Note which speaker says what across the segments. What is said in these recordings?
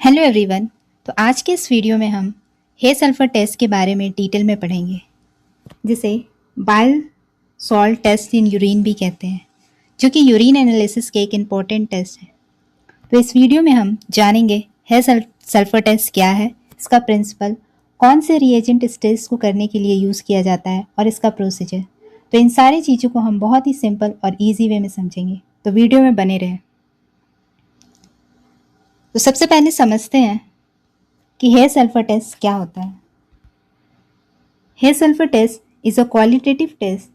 Speaker 1: Hello everyone. तो आज के इस वीडियो में हम हे सल्फर टेस्ट के बारे में डिटेल में पढ़ेंगे, जिसे bile salt test in urine भी कहते हैं, जो कि यूरिन एनालिसिस के एक इम्पॉर्टेंट टेस्ट है। तो इस वीडियो में हम जानेंगे हे सल्फर टेस्ट क्या है, इसका प्रिंसिपल, कौन से रिएजेंट इस टेस्ट को करने के लिए यूज़ किया जाता है और इसका प्रोसीजर। तो इन सारी चीज़ों को हम बहुत ही सिंपल और ईजी वे में समझेंगे, तो वीडियो में बने रहें। तो सबसे पहले समझते हैं कि हे सल्फर टेस्ट क्या होता है। Hay sulphur test is a qualitative test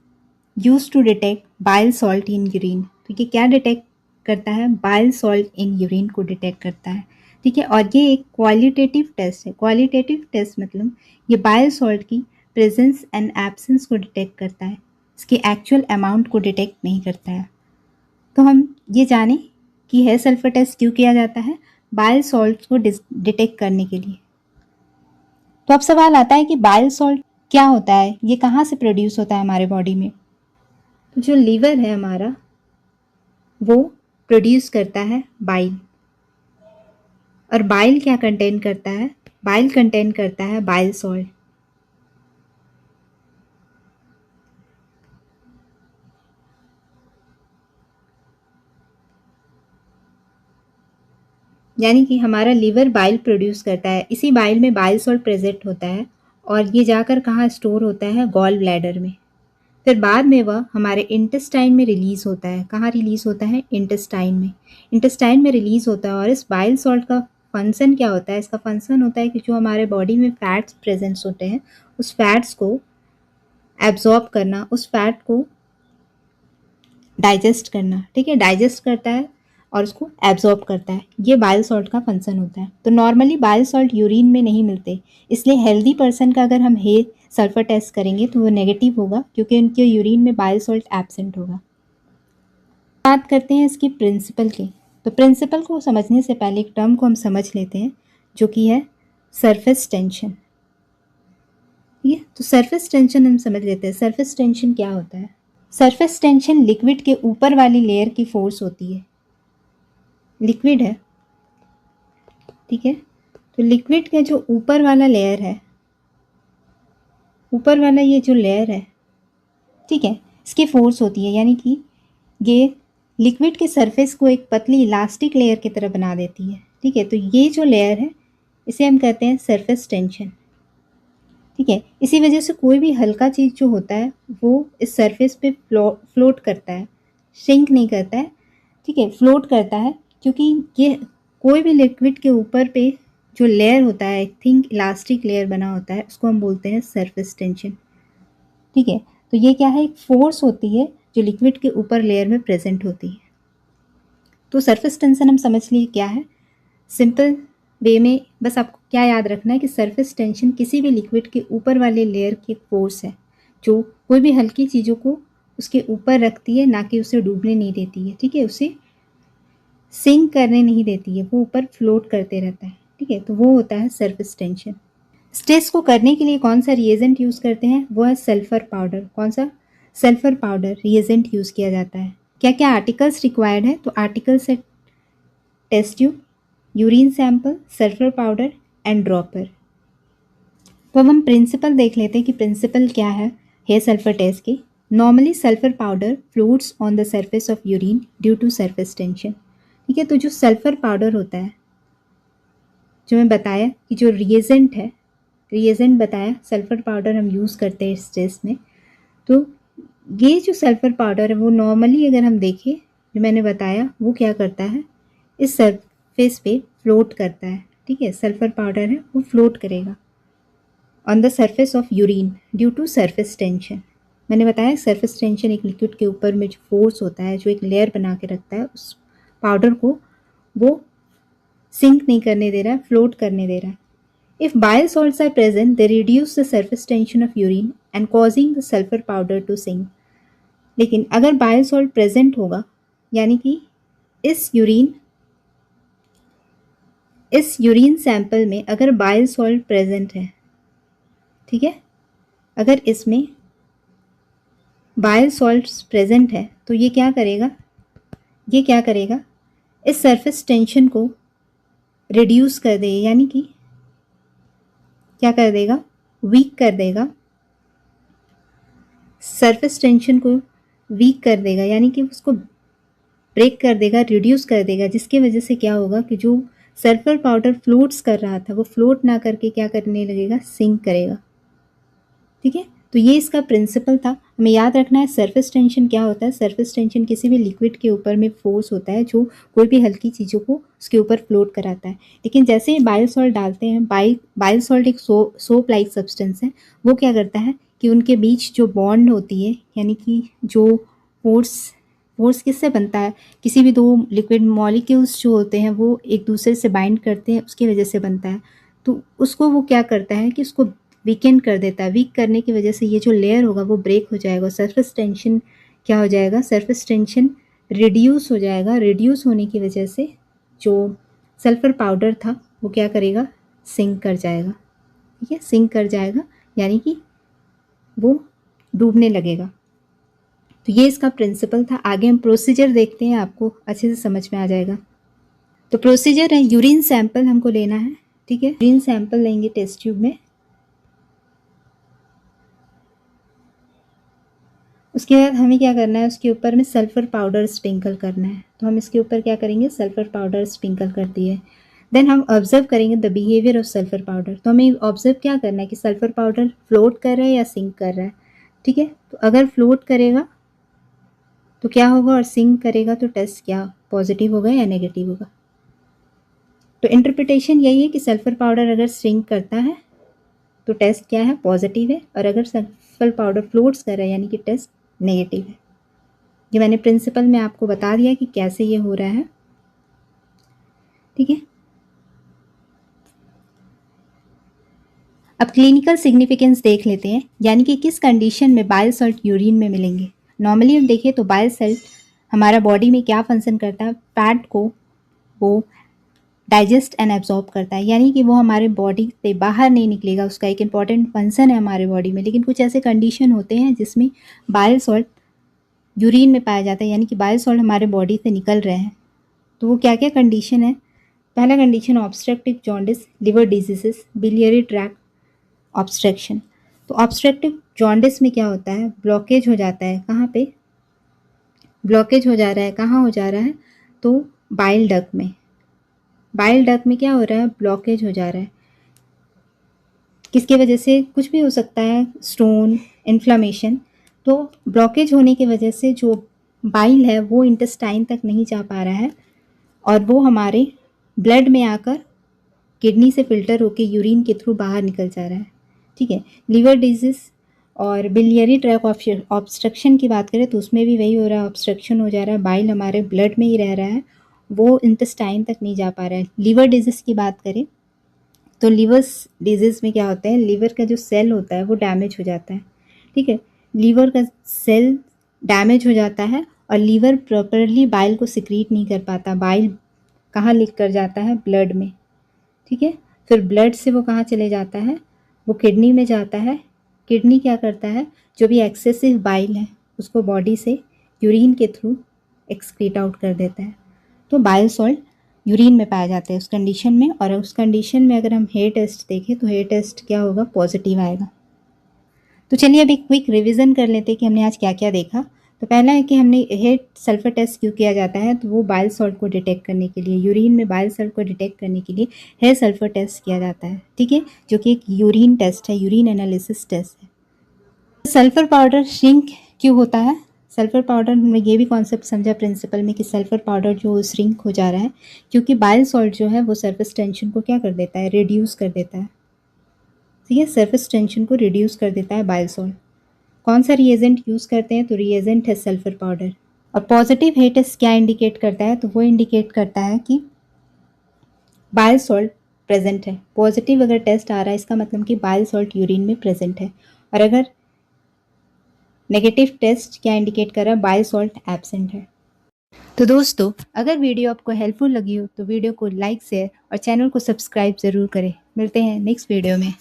Speaker 1: use to detect bile salt in urine. तो ये क्या डिटेक्ट करता है? बाइल सॉल्ट इन यूरिन को डिटेक्ट करता है। ठीक है, और ये एक क्वालिटेटिव टेस्ट है। क्वालिटेटिव टेस्ट मतलब ये बाइल सॉल्ट की प्रेजेंस एंड एब्सेंस को डिटेक्ट करता है, इसकी एक्चुअल अमाउंट को डिटेक्ट नहीं करता है। तो हम ये जानें कि हे सल्फर टेस्ट क्यों किया जाता है? बाइल सॉल्ट को डिटेक्ट करने के लिए। तो अब सवाल आता है कि बाइल सॉल्ट क्या होता है, ये कहाँ से प्रोड्यूस होता है हमारे बॉडी में। तो जो लीवर है हमारा, वो प्रोड्यूस करता है बाइल। और बाइल क्या कंटेन करता है? बाइल कंटेन करता है बाइल सॉल्ट। यानी कि हमारा लीवर बाइल प्रोड्यूस करता है, इसी बाइल में बाइल सॉल्ट प्रेजेंट होता है और ये जाकर कहाँ स्टोर होता है? गॉल ब्लैडर में। फिर बाद में वह हमारे इंटेस्टाइन में रिलीज होता है। कहाँ रिलीज होता है? इंटेस्टाइन में। इंटेस्टाइन में रिलीज होता है। और इस बाइल सॉल्ट का फंक्शन क्या होता है? इसका फंक्शन होता है कि जो हमारे बॉडी में फैट्स प्रेजेंट्स होते हैं, उस फैट्स को एब्जॉर्ब करना, उस फैट को डाइजेस्ट करना। ठीक है, डाइजेस्ट करता है और उसको एब्जॉर्ब करता है। ये बाइल सॉल्ट का फंक्शन होता है। तो नॉर्मली बाइल सॉल्ट यूरिन में नहीं मिलते, इसलिए हेल्दी पर्सन का अगर हम हे सल्फर टेस्ट करेंगे तो वो नेगेटिव होगा, क्योंकि उनके यूरिन में बाइल सॉल्ट एब्सेंट होगा। बात करते हैं इसकी प्रिंसिपल की। तो प्रिंसिपल को समझने से पहले एक टर्म को हम समझ लेते हैं, जो कि है सरफेस टेंशन। ठीक है, तो सरफेस टेंशन हम समझ लेते हैं। सरफेस टेंशन क्या होता है? सरफेस टेंशन लिक्विड के ऊपर वाली लेयर की फोर्स होती है। लिक्विड है, ठीक है, तो लिक्विड का जो ऊपर वाला लेयर है, ऊपर वाला ये जो लेयर है, ठीक है, इसकी फोर्स होती है। यानी कि ये लिक्विड के सरफेस को एक पतली इलास्टिक लेयर की तरह बना देती है। ठीक है, तो ये जो लेयर है इसे हम कहते हैं सरफेस टेंशन। ठीक है, इसी वजह से कोई भी हल्का चीज़ जो होता है वो इस सरफेस पे फ्लोट करता है, सिंक नहीं करता है। ठीक है, फ्लोट करता है, क्योंकि ये कोई भी लिक्विड के ऊपर पे जो लेयर होता है, एक थिंक इलास्टिक लेयर बना होता है, उसको हम बोलते हैं सरफेस टेंशन। ठीक है, तो ये क्या है? एक फोर्स होती है जो लिक्विड के ऊपर लेयर में प्रेजेंट होती है। तो सरफेस टेंशन हम समझ लिए क्या है। सिंपल वे में बस आपको क्या याद रखना है कि सरफेस टेंशन किसी भी लिक्विड के ऊपर वाले लेयर की एक फोर्स है, जो कोई भी हल्की चीज़ों को उसके ऊपर रखती है, ना कि उसे डूबने नहीं देती है। ठीक है, उसे सिंक करने नहीं देती है, वो ऊपर फ्लोट करते रहता है। ठीक है, तो वो होता है सरफेस टेंशन। इस टेस्ट को करने के लिए कौन सा रिएजेंट यूज़ करते हैं? वो है सल्फर पाउडर। कौन सा? सल्फर पाउडर रिएजेंट यूज़ किया जाता है। क्या क्या आर्टिकल्स रिक्वायर्ड है? तो आर्टिकल्स है test tube, urine sample, sulphur powder and dropper. तो अब हम प्रिंसिपल देख लेते हैं कि प्रिंसिपल क्या है हेयर सल्फर टेस्ट की। Normally sulphur powder floats on the surface of urine due to surface tension. ठीक है, तो जो सल्फर पाउडर होता है, जो मैं बताया कि जो रिएजेंट है, रिएजेंट बताया, सल्फर पाउडर हम यूज़ करते हैं इस टेस्ट में। तो ये जो सल्फर पाउडर है वो नॉर्मली अगर हम देखें, जो मैंने बताया, वो क्या करता है? इस सरफेस पे फ्लोट करता है। ठीक है, सल्फर पाउडर है वो फ्लोट करेगा on the surface of urine due to surface tension. मैंने बताया सरफेस टेंशन एक लिक्विड के ऊपर में जो फोर्स होता है, जो एक लेयर बना के रखता है, उस पाउडर को वो सिंक नहीं करने दे रहा है, फ्लोट करने दे रहा है। If bile salts are present, they reduce the surface tension of urine and causing the sulfur powder to sink. लेकिन अगर बाइल सॉल्ट प्रेजेंट होगा, यानी कि इस यूरिन सैंपल में अगर बाइल सॉल्ट प्रेजेंट है, ठीक है, अगर इसमें बाइल सॉल्ट प्रेजेंट है, तो ये क्या करेगा? इस सरफेस टेंशन को रिड्यूस कर दे, यानी कि क्या कर देगा, वीक कर देगा, सरफेस टेंशन को वीक कर देगा, यानी कि उसको ब्रेक कर देगा, रिड्यूस कर देगा, जिसकी वजह से क्या होगा कि जो सल्फर पाउडर फ्लोट्स कर रहा था वो फ्लोट ना करके क्या करने लगेगा, सिंक करेगा। ठीक है, तो ये इसका प्रिंसिपल था। हमें याद रखना है सरफेस टेंशन क्या होता है। सरफेस टेंशन किसी भी लिक्विड के ऊपर में फोर्स होता है जो कोई भी हल्की चीज़ों को उसके ऊपर फ्लोट कराता है। लेकिन जैसे ही बाइल सॉल्ट डालते हैं, बाइल सॉल्ट एक सोप लाइक सब्सटेंस है, वो क्या करता है कि उनके बीच जो बॉन्ड होती है, यानी कि जो फोर्स किससे बनता है, किसी भी दो लिक्विड मॉलिक्यूल्स जो होते हैं वो एक दूसरे से बाइंड करते हैं, उसकी वजह से बनता है। तो उसको वो क्या करता है कि उसको वीकेंड कर देता है। वीक करने की वजह से ये जो लेयर होगा वो ब्रेक हो जाएगा, सरफेस टेंशन क्या हो जाएगा, सरफेस टेंशन रिड्यूस हो जाएगा। रिड्यूस होने की वजह से जो सल्फर पाउडर था वो क्या करेगा, सिंक कर जाएगा। ठीक है, सिंक कर जाएगा यानी कि वो डूबने लगेगा। तो ये इसका प्रिंसिपल था। आगे हम प्रोसीजर देखते हैं, आपको अच्छे से समझ में आ जाएगा। तो प्रोसीजर है, यूरिन सैंपल हमको लेना है। ठीक है, यूरिन सैंपल लेंगे टेस्ट ट्यूब में। उसके बाद हमें क्या करना है, उसके ऊपर में सल्फ़र पाउडर स्प्रिंकल करना है। तो हम इसके ऊपर क्या करेंगे, सल्फ़र पाउडर स्प्रिंकल कर दिए। देन हम ऑब्जर्व करेंगे the behaviour of sulphur powder. तो हमें ऑब्जर्व क्या करना है कि सल्फ़र पाउडर फ्लोट कर रहा है या सिंक कर रहा है। ठीक है, तो अगर फ्लोट करेगा तो क्या होगा और सिंक करेगा तो टेस्ट क्या पॉजिटिव होगा या नेगेटिव होगा। तो इंटरप्रिटेशन यही है कि सल्फ़र पाउडर अगर सिंक करता है तो टेस्ट क्या है, पॉजिटिव है, और अगर सल्फ़र पाउडर फ्लोट्स कर रहा है यानी कि टेस्ट नेगेटिव है। ये मैंने प्रिंसिपल में आपको बता दिया कि कैसे ये हो रहा है। ठीक है, अब क्लिनिकल सिग्निफिकेंस देख लेते हैं, यानी कि किस कंडीशन में बाइल सॉल्ट यूरिन में मिलेंगे। नॉर्मली हम देखें तो बाइल सॉल्ट हमारा बॉडी में क्या फंक्शन करता है, फैट को वो डाइजेस्ट एंड एब्जॉर्ब करता है, यानी कि वो हमारे बॉडी से बाहर नहीं निकलेगा, उसका एक इम्पॉर्टेंट फंक्शन है हमारे बॉडी में। लेकिन कुछ ऐसे कंडीशन होते हैं जिसमें बाइल सॉल्ट यूरिन में पाया जाता है, यानी कि बाइल सॉल्ट हमारे बॉडी से निकल रहे हैं। तो वो क्या क्या कंडीशन है। पहला condition obstructive jaundice, liver diseases, biliary tract obstruction. तो ऑब्स्ट्रक्टिव जॉन्डिस में क्या होता है, ब्लॉकेज हो जाता है। कहाँ पे ब्लॉकेज हो जा रहा है, कहाँ हो जा रहा है, तो बाइल डक्ट में। बाइल डक्ट में क्या हो रहा है, ब्लॉकेज हो जा रहा है। किसकी वजह से, कुछ भी हो सकता है, स्टोन, इन्फ्लामेशन। तो ब्लॉकेज होने की वजह से जो बाइल है वो इंटेस्टाइन तक नहीं जा पा रहा है और वो हमारे ब्लड में आकर किडनी से फिल्टर होकर यूरिन के थ्रू बाहर निकल जा रहा है। ठीक है, लिवर डिजीज और बिलियरी ट्रैक ऑब्स्ट्रक्शन की बात करें तो उसमें भी वही हो रहा है, ऑब्स्ट्रक्शन हो जा रहा है, बाइल हमारे ब्लड में ही रह रहा है, वो इंटेस्टाइन तक नहीं जा पा रहा है। लिवर डिजीज़ की बात करें तो लिवर डिजीज़ में क्या होता है, लिवर का जो सेल होता है वो डैमेज हो जाता है। ठीक है, लिवर का सेल डैमेज हो जाता है और लीवर प्रॉपरली बाइल को सिक्रीट नहीं कर पाता। बाइल कहाँ लीक कर जाता है, ब्लड में। ठीक है, फिर ब्लड से वो कहाँ चले जाता है, वो किडनी में जाता है। किडनी क्या करता है, जो भी एक्सेसिव बाइल है उसको बॉडी से यूरिन के थ्रू एक्सक्रीट आउट कर देता है। तो बाइल सॉल्ट यूरिन में पाया जाता है उस कंडीशन में। और उस कंडीशन में अगर हम हेयर टेस्ट देखें तो हेयर टेस्ट क्या होगा, पॉजिटिव आएगा। तो चलिए अब एक क्विक रिवीजन कर लेते हैं कि हमने आज क्या क्या देखा। तो पहला है कि हमने हेयर सल्फर टेस्ट क्यों किया जाता है, तो वो बाइल सॉल्ट को डिटेक्ट करने के लिए, यूरिन में बाइल सॉल्ट को डिटेक्ट करने के लिए हेयर सल्फर टेस्ट किया जाता है। ठीक है, जो कि एक यूरिन टेस्ट है, यूरिन एनालिसिस टेस्ट है। सल्फर पाउडर श्रिंक क्यों होता है, सल्फर पाउडर हमने ये भी कॉन्सेप्ट समझा प्रिंसिपल में कि सल्फर पाउडर जो श्रिंक हो जा रहा है क्योंकि बाइल सॉल्ट जो है वो सरफेस टेंशन को क्या कर देता है, रिड्यूस कर देता है। ठीक है, सरफेस टेंशन को रिड्यूस कर देता है बाइल सॉल्ट। कौन सा रिएजेंट यूज़ करते हैं, तो रिएजेंट है सल्फर पाउडर। और पॉजिटिव हेयर टेस्ट क्या इंडिकेट करता है, तो वो इंडिकेट करता है कि बाइल सॉल्ट प्रेजेंट है। पॉजिटिव अगर टेस्ट आ रहा है इसका मतलब कि बाइल सॉल्ट यूरिन में प्रेजेंट है। और अगर नेगेटिव टेस्ट क्या इंडिकेट कर रहा है, बाइल सॉल्ट एब्सेंट है। तो दोस्तों, अगर वीडियो आपको हेल्पफुल लगी हो तो वीडियो को लाइक, शेयर और चैनल को सब्सक्राइब ज़रूर करें। मिलते हैं नेक्स्ट वीडियो में।